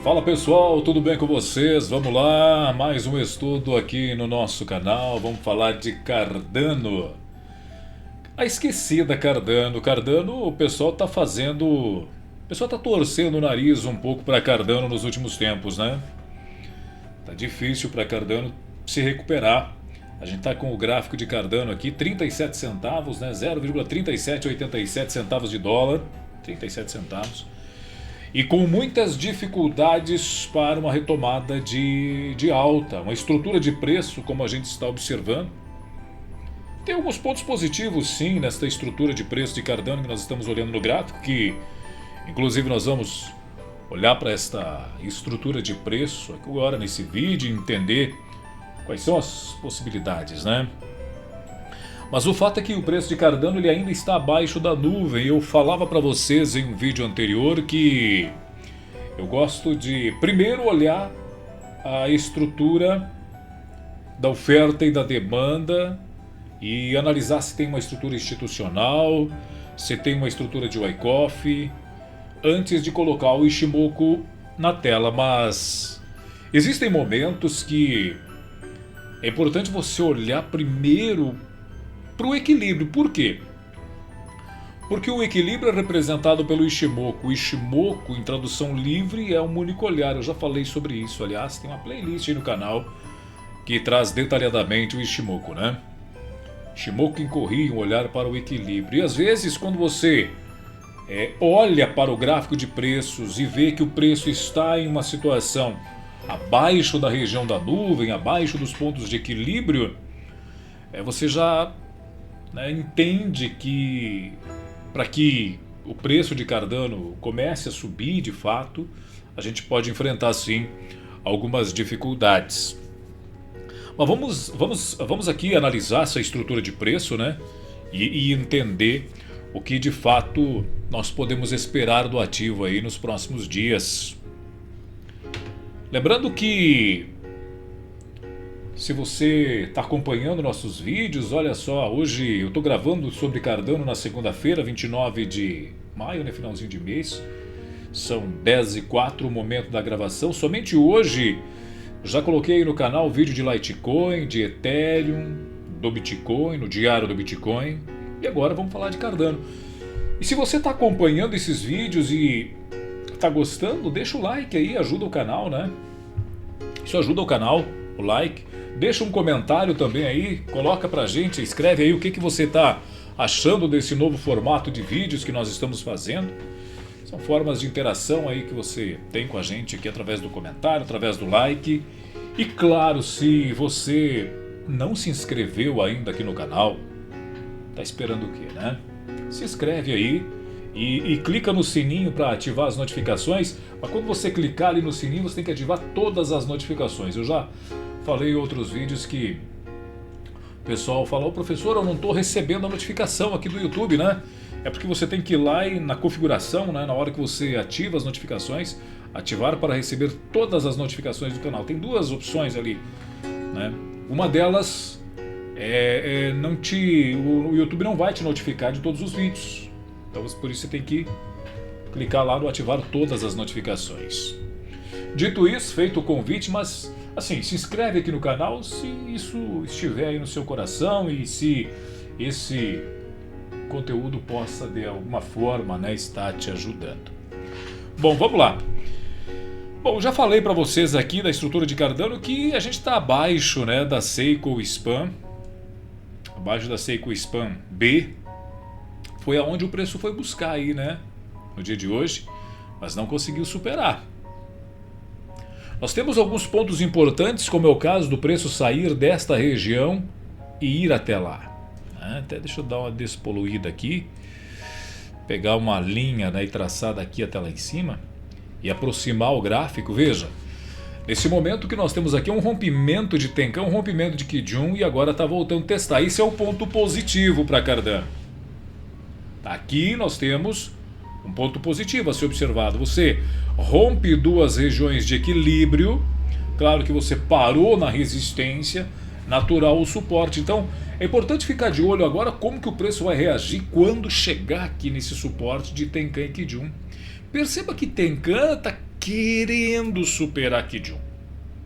Fala pessoal, tudo bem com vocês? Vamos lá, mais um estudo aqui no nosso canal. Vamos falar de Cardano. A esquecida Cardano. Cardano, o pessoal tá fazendo. O pessoal tá torcendo o nariz um pouco para Cardano nos últimos tempos, né? Tá difícil para Cardano se recuperar. A gente tá com o gráfico de Cardano aqui, 37 centavos, né? 0,3787 centavos de dólar. 37 centavos. E com muitas dificuldades para uma retomada de alta, uma estrutura de preço como a gente está observando. Tem alguns pontos positivos sim nesta estrutura de preço de Cardano que nós estamos olhando no gráfico, que inclusive nós vamos olhar para esta estrutura de preço agora nesse vídeo e entender quais são as possibilidades, né? Mas o fato é que o preço de Cardano ele ainda está abaixo da nuvem. Eu falava para vocês em um vídeo anterior que eu gosto de primeiro olhar a estrutura da oferta e da demanda e analisar se tem uma estrutura institucional, se tem uma estrutura de Wyckoff, antes de colocar o Ichimoku na tela. Mas existem momentos que é importante você olhar primeiro para o equilíbrio. Por quê? Porque o equilíbrio é representado pelo Ichimoku. O Ichimoku, em tradução livre, é um único olhar. Eu já falei sobre isso. Aliás, tem uma playlist aí no canal que traz detalhadamente o Ichimoku, né? Ichimoku incorria um olhar para o equilíbrio. E às vezes, quando você olha para o gráfico de preços e vê que o preço está em uma situação abaixo da região da nuvem, abaixo dos pontos de equilíbrio, você já entende que para que o preço de Cardano comece a subir de fato, a gente pode enfrentar sim algumas dificuldades. Mas vamos aqui analisar essa estrutura de preço, né? E entender o que de fato nós podemos esperar do ativo aí nos próximos dias. Lembrando que se você está acompanhando nossos vídeos, olha só, hoje eu estou gravando sobre Cardano na segunda-feira, 29 de maio, né, finalzinho de mês. São 10h04 o momento da gravação. Somente hoje já coloquei no canal vídeo de Litecoin, de Ethereum, do Bitcoin, no diário do Bitcoin. E agora vamos falar de Cardano. E se você está acompanhando esses vídeos e está gostando, deixa o like aí, ajuda o canal, né? Isso ajuda o canal, o like. Deixa um comentário também aí, coloca pra gente, escreve aí o que você está achando desse novo formato de vídeos que nós estamos fazendo. São formas de interação aí que você tem com a gente aqui através do comentário, através do like. E claro, se você não se inscreveu ainda aqui no canal, tá esperando o quê, né? Se inscreve aí e clica no sininho para ativar as notificações. Mas quando você clicar ali no sininho, você tem que ativar todas as notificações. Eu já falei em outros vídeos que o pessoal falou: professor, eu não estou recebendo a notificação aqui do YouTube, né? É porque você tem que ir lá e na configuração, né, na hora que você ativa as notificações, ativar para receber todas as notificações do canal. Tem duas opções ali, né? Uma delas o YouTube não vai te notificar de todos os vídeos. Então por isso você tem que clicar lá no ativar todas as notificações. Dito isso, feito o convite, mas assim, se inscreve aqui no canal se isso estiver aí no seu coração e se esse conteúdo possa de alguma forma, né, estar te ajudando. Bom, vamos lá. Bom, já falei para vocês aqui da estrutura de Cardano que a gente está abaixo, né, da Seiko Span, abaixo da Seiko Span B. Foi aonde o preço foi buscar aí, né, no dia de hoje, mas não conseguiu superar. Nós temos alguns pontos importantes, como é o caso do preço sair desta região e ir até lá. Até deixa eu dar uma despoluída aqui, pegar uma linha, né, e traçada aqui até lá em cima e aproximar o gráfico. Veja, nesse momento que nós temos aqui um rompimento de Tenkan, um rompimento de Kijun e agora está voltando a testar. Esse é o ponto positivo para Cardano. Aqui nós temos um ponto positivo a ser observado. Você rompe duas regiões de equilíbrio. Claro que você parou na resistência, natural o suporte. Então é importante ficar de olho agora como que o preço vai reagir quando chegar aqui nesse suporte de Tenkan e Kijun. Perceba que Tenkan está querendo superar a Kijun,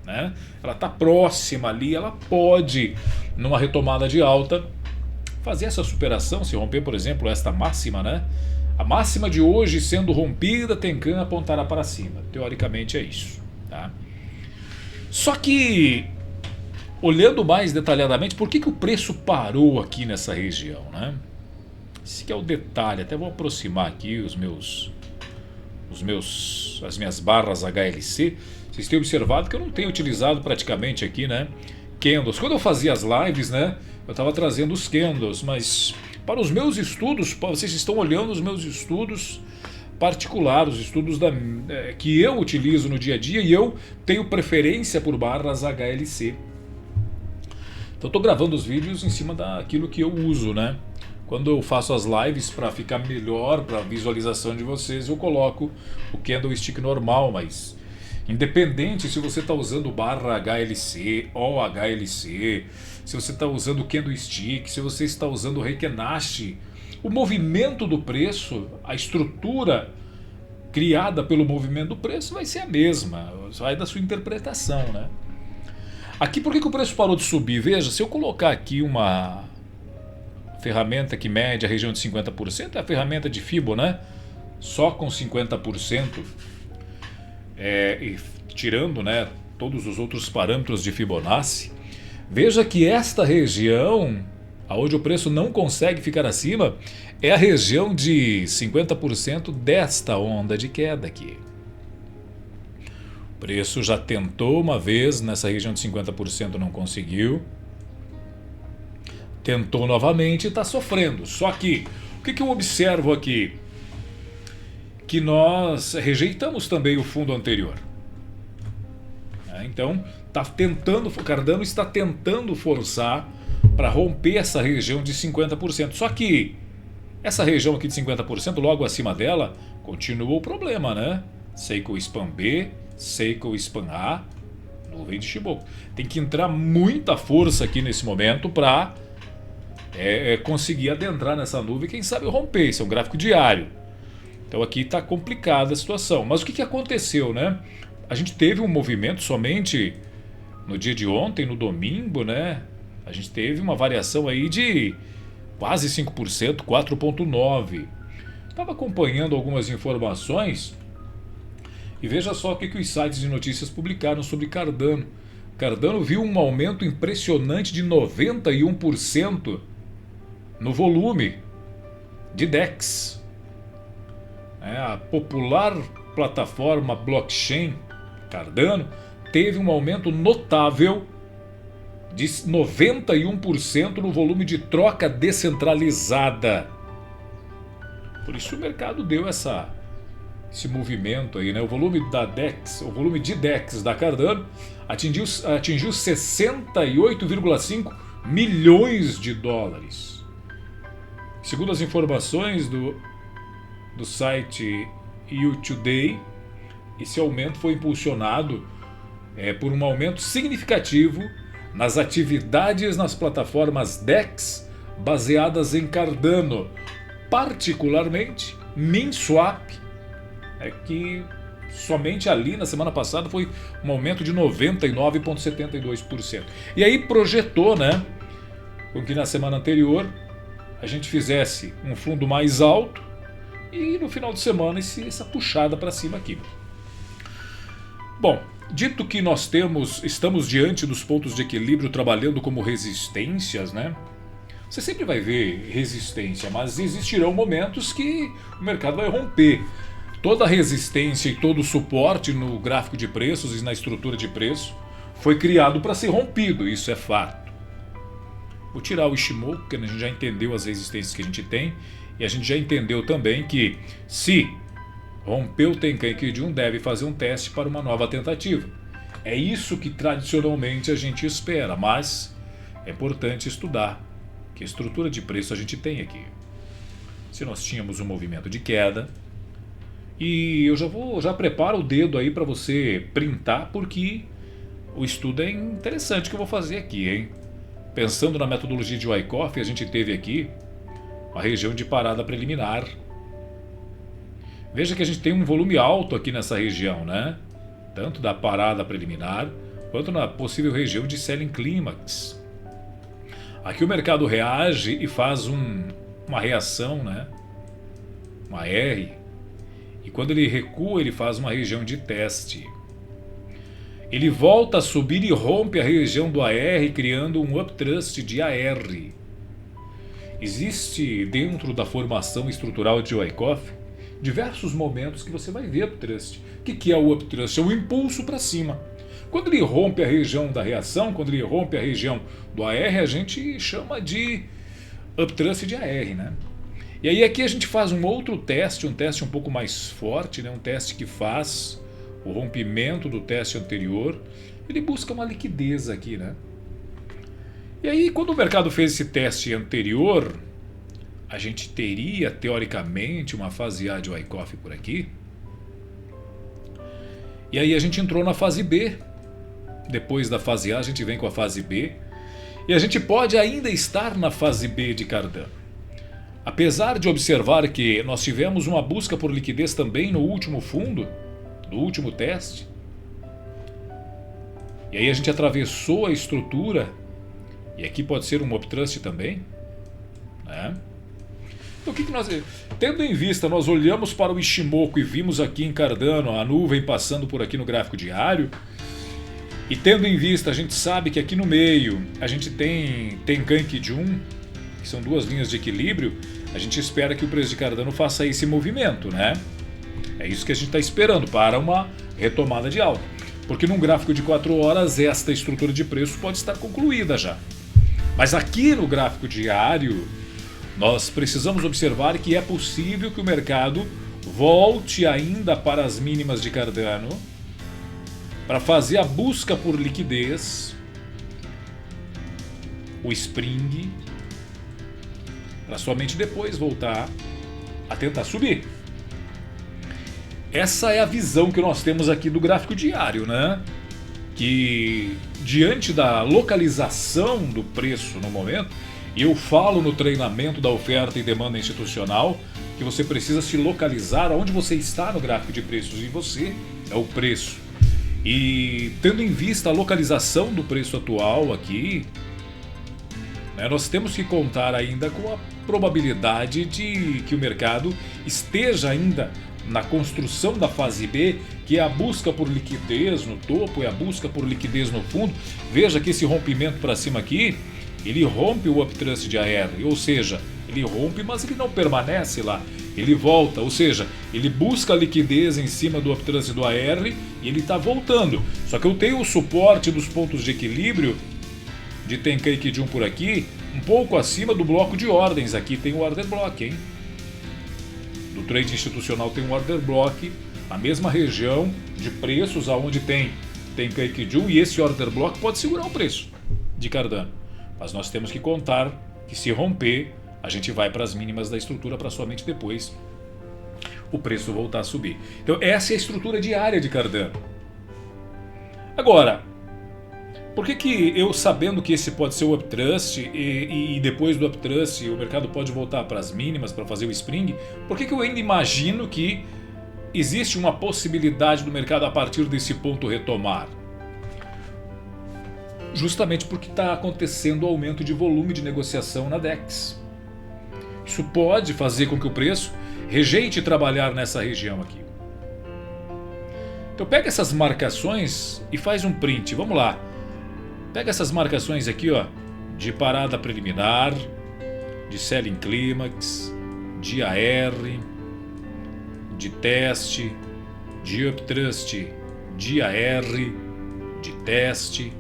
né? Ela está próxima ali, ela pode, numa retomada de alta, fazer essa superação, se romper, por exemplo, esta máxima, né? A máxima de hoje sendo rompida, Tenkan apontará para cima. Teoricamente é isso, tá? Só que, olhando mais detalhadamente, por que o preço parou aqui nessa região, né? Esse que é o detalhe. Até vou aproximar aqui as minhas barras HLC. Vocês têm observado que eu não tenho utilizado praticamente aqui, né, candles. Quando eu fazia as lives, né, eu estava trazendo os candles, mas para os meus estudos, vocês estão olhando os meus estudos particulares, os estudos que eu utilizo no dia a dia, e eu tenho preferência por barras HLC. Então eu estou gravando os vídeos em cima daquilo que eu uso, né? Quando eu faço as lives, para ficar melhor para a visualização de vocês, eu coloco o candlestick normal, mas independente se você está usando barra HLC ou HLC, se você está usando candlestick, se você está usando Reikenashi, o movimento do preço, a estrutura criada pelo movimento do preço vai ser a mesma, vai da sua interpretação, né? Aqui, por que o preço parou de subir? Veja, se eu colocar aqui uma ferramenta que mede a região de 50%, é a ferramenta de Fibo, né? Só com 50%, e tirando, né, todos os outros parâmetros de Fibonacci. Veja que esta região, onde o preço não consegue ficar acima, é a região de 50% desta onda de queda aqui. O preço já tentou uma vez nessa região de 50%, não conseguiu. Tentou novamente e está sofrendo. Só que, o que eu observo aqui? Que nós rejeitamos também o fundo anterior. Então, Cardano está tentando forçar para romper essa região de 50%. Só que essa região aqui de 50%, logo acima dela, continua o problema, né? Seiko Span B, Seiko Span A, nuvem de Shimoku. Tem que entrar muita força aqui nesse momento para conseguir adentrar nessa nuvem, quem sabe romper. Isso é um gráfico diário. Então aqui está complicada a situação. Mas o que aconteceu, né? A gente teve um movimento somente no dia de ontem, no domingo, né? A gente teve uma variação aí de quase 5%, 4,9%. Estava acompanhando algumas informações e veja só o que os sites de notícias publicaram sobre Cardano. Cardano viu um aumento impressionante de 91% no volume de DEX. A popular plataforma blockchain Cardano teve um aumento notável de 91% no volume de troca descentralizada. Por isso o mercado deu esse movimento aí, né? O volume da DEX, o volume de DEX da Cardano atingiu 68,5 milhões de dólares. Segundo as informações do site U-Today, esse aumento foi impulsionado por um aumento significativo nas atividades nas plataformas DEX baseadas em Cardano, particularmente MinSwap, que somente ali na semana passada foi um aumento de 99,72%. E aí projetou, né, com que na semana anterior a gente fizesse um fundo mais alto e no final de semana essa puxada para cima aqui. Bom, dito que estamos diante dos pontos de equilíbrio trabalhando como resistências, né? Você sempre vai ver resistência, mas existirão momentos que o mercado vai romper. Toda resistência e todo suporte no gráfico de preços e na estrutura de preço foi criado para ser rompido, isso é fato. Vou tirar o Ishimoku, porque a gente já entendeu as resistências que a gente tem, e a gente já entendeu também que se rompeu o Tenkan Kijun, deve fazer um teste para uma nova tentativa. É isso que tradicionalmente a gente espera, mas é importante estudar que estrutura de preço a gente tem aqui. Se nós tínhamos um movimento de queda, e eu já preparo o dedo aí para você printar, porque o estudo é interessante que eu vou fazer aqui, hein? Pensando na metodologia de Wyckoff, a gente teve aqui uma região de parada preliminar. Veja que a gente tem um volume alto aqui nessa região, né? Tanto da parada preliminar, quanto na possível região de selling clímax. Aqui o mercado reage e faz uma reação, né? Uma R. E quando ele recua, ele faz uma região de teste. Ele volta a subir e rompe a região do AR, criando um uptrust de AR. Existe dentro da formação estrutural de Wyckoff diversos momentos que você vai ver uptrust. O que é o uptrust? É o impulso para cima. Quando ele rompe a região da reação, quando ele rompe a região do AR, a gente chama de uptrust de AR, né? E aí aqui a gente faz um outro teste, um teste um pouco mais forte, né? Um teste que faz o rompimento do teste anterior. Ele busca uma liquidez aqui, né? E aí quando o mercado fez esse teste anterior, a gente teria teoricamente uma fase A de Wyckoff por aqui. E aí a gente entrou na fase B. Depois da fase A a gente vem com a fase B. E a gente pode ainda estar na fase B de Cardano. Apesar de observar que nós tivemos uma busca por liquidez também no último fundo, no último teste. E aí a gente atravessou a estrutura. E aqui pode ser um uptrust também, né? Então o que nós... Tendo em vista, nós olhamos para o Ishimoku e vimos aqui em Cardano a nuvem passando por aqui no gráfico diário. E tendo em vista, a gente sabe que aqui no meio a gente tem Tenkan e Kijun, que são duas linhas de equilíbrio. A gente espera que o preço de Cardano faça esse movimento, né? É isso que a gente está esperando para uma retomada de alta. Porque num gráfico de 4 horas esta estrutura de preço pode estar concluída já. Mas aqui no gráfico diário, nós precisamos observar que é possível que o mercado volte ainda para as mínimas de Cardano para fazer a busca por liquidez, o spring, para somente depois voltar a tentar subir. Essa é a visão que nós temos aqui do gráfico diário, né? Que diante da localização do preço no momento, eu falo no treinamento da oferta e demanda institucional que você precisa se localizar onde você está no gráfico de preços e você é o preço. E tendo em vista a localização do preço atual aqui, né, nós temos que contar ainda com a probabilidade de que o mercado esteja ainda na construção da fase B, que é a busca por liquidez no topo, é a busca por liquidez no fundo. Veja que esse rompimento para cima aqui, ele rompe o uptrust de AR, ou seja, ele rompe, mas ele não permanece lá, ele volta, ou seja, ele busca a liquidez em cima do uptrust do AR e ele está voltando. Só que eu tenho o suporte dos pontos de equilíbrio de Tenkan e Kijun por aqui, um pouco acima do bloco de ordens. Aqui tem o order block, hein? Do trade institucional tem um order block, a mesma região de preços aonde tem Tenkan e Kijun, e esse order block pode segurar o preço de Cardano. Mas nós temos que contar que se romper, a gente vai para as mínimas da estrutura para somente depois o preço voltar a subir. Então essa é a estrutura diária de Cardano. Agora, por que eu, sabendo que esse pode ser o uptrust e depois do uptrust o mercado pode voltar para as mínimas para fazer o spring, por que eu ainda imagino que existe uma possibilidade do mercado a partir desse ponto retomar? Justamente porque está acontecendo o aumento de volume de negociação na DEX. Isso pode fazer com que o preço rejeite trabalhar nessa região aqui. Então pega essas marcações e faz um print. Vamos lá. Pega essas marcações aqui, ó, de parada preliminar, de selling clímax, de AR, de teste, de uptrust, de AR, de teste.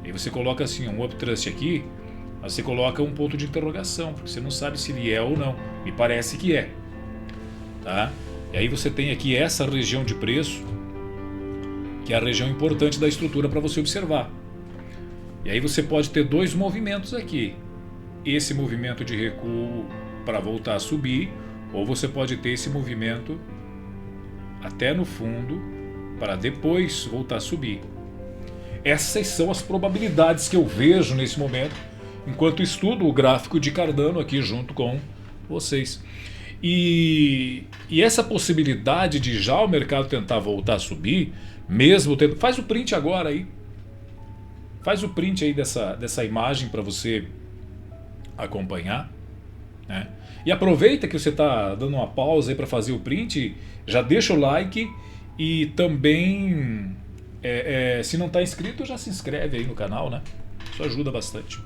Aí você coloca assim um uptrust aqui, mas você coloca um ponto de interrogação, porque você não sabe se ele é ou não. Me parece que é. Tá? E aí você tem aqui essa região de preço, que é a região importante da estrutura para você observar. E aí você pode ter dois movimentos aqui. Esse movimento de recuo para voltar a subir, ou você pode ter esse movimento até no fundo para depois voltar a subir. Essas são as probabilidades que eu vejo nesse momento, enquanto estudo o gráfico de Cardano aqui junto com vocês. E essa possibilidade de já o mercado tentar voltar a subir, mesmo tendo... Faz o print agora aí. Faz o print aí dessa imagem para você acompanhar, né? E aproveita que você está dando uma pausa aí para fazer o print, já deixa o like e também, se não está inscrito, já se inscreve aí no canal, né? Isso ajuda bastante.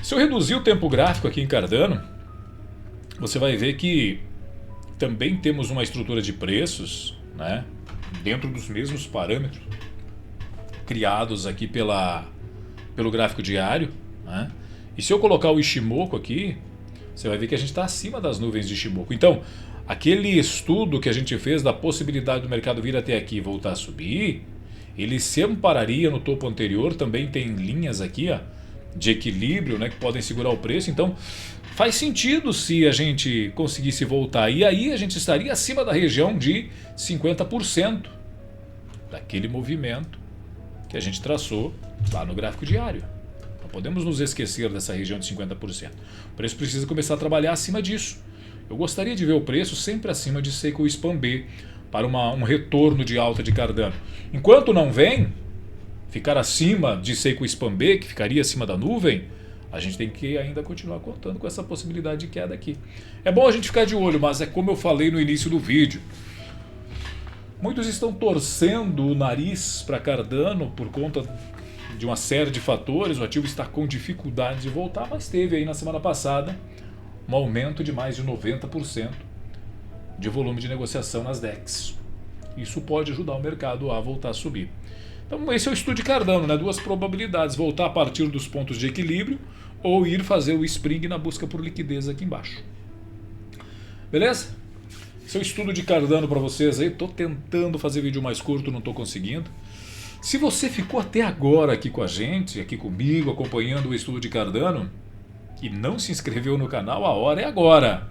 Se eu reduzir o tempo gráfico aqui em Cardano, você vai ver que também temos uma estrutura de preços, né, dentro dos mesmos parâmetros criados aqui pelo gráfico diário, né? E se eu colocar o Ishimoku aqui, você vai ver que a gente está acima das nuvens de Ishimoku. Então, aquele estudo que a gente fez da possibilidade do mercado vir até aqui e voltar a subir, ele se ampararia no topo anterior. Também tem linhas aqui, ó, de equilíbrio, né, que podem segurar o preço. Então, faz sentido se a gente conseguisse voltar. E aí a gente estaria acima da região de 50% daquele movimento que a gente traçou lá no gráfico diário. Não podemos nos esquecer dessa região de 50%. O preço precisa começar a trabalhar acima disso. Eu gostaria de ver o preço sempre acima de Seiko Span B para um retorno de alta de Cardano. Enquanto não vem, ficar acima de Seiko Span B, que ficaria acima da nuvem, a gente tem que ainda continuar contando com essa possibilidade de queda aqui. É bom a gente ficar de olho, mas é como eu falei no início do vídeo. Muitos estão torcendo o nariz para Cardano por conta de uma série de fatores. O ativo está com dificuldade de voltar, mas teve aí na semana passada um aumento de mais de 90% de volume de negociação nas DEX. Isso pode ajudar o mercado a voltar a subir. Então esse é o estudo de Cardano, né? Duas probabilidades: voltar a partir dos pontos de equilíbrio ou ir fazer o spring na busca por liquidez aqui embaixo. Beleza? Esse é o estudo de Cardano para vocês aí. Estou tentando fazer vídeo mais curto, não estou conseguindo. Se você ficou até agora aqui com a gente, aqui comigo, acompanhando o estudo de Cardano e não se inscreveu no canal, a hora é agora.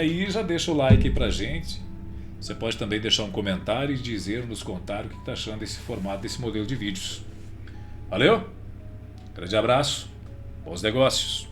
E já deixa o like aí pra gente. Você pode também deixar um comentário e dizer nos comentários o que está achando desse formato, desse modelo de vídeos. Valeu? Grande abraço. Bons negócios.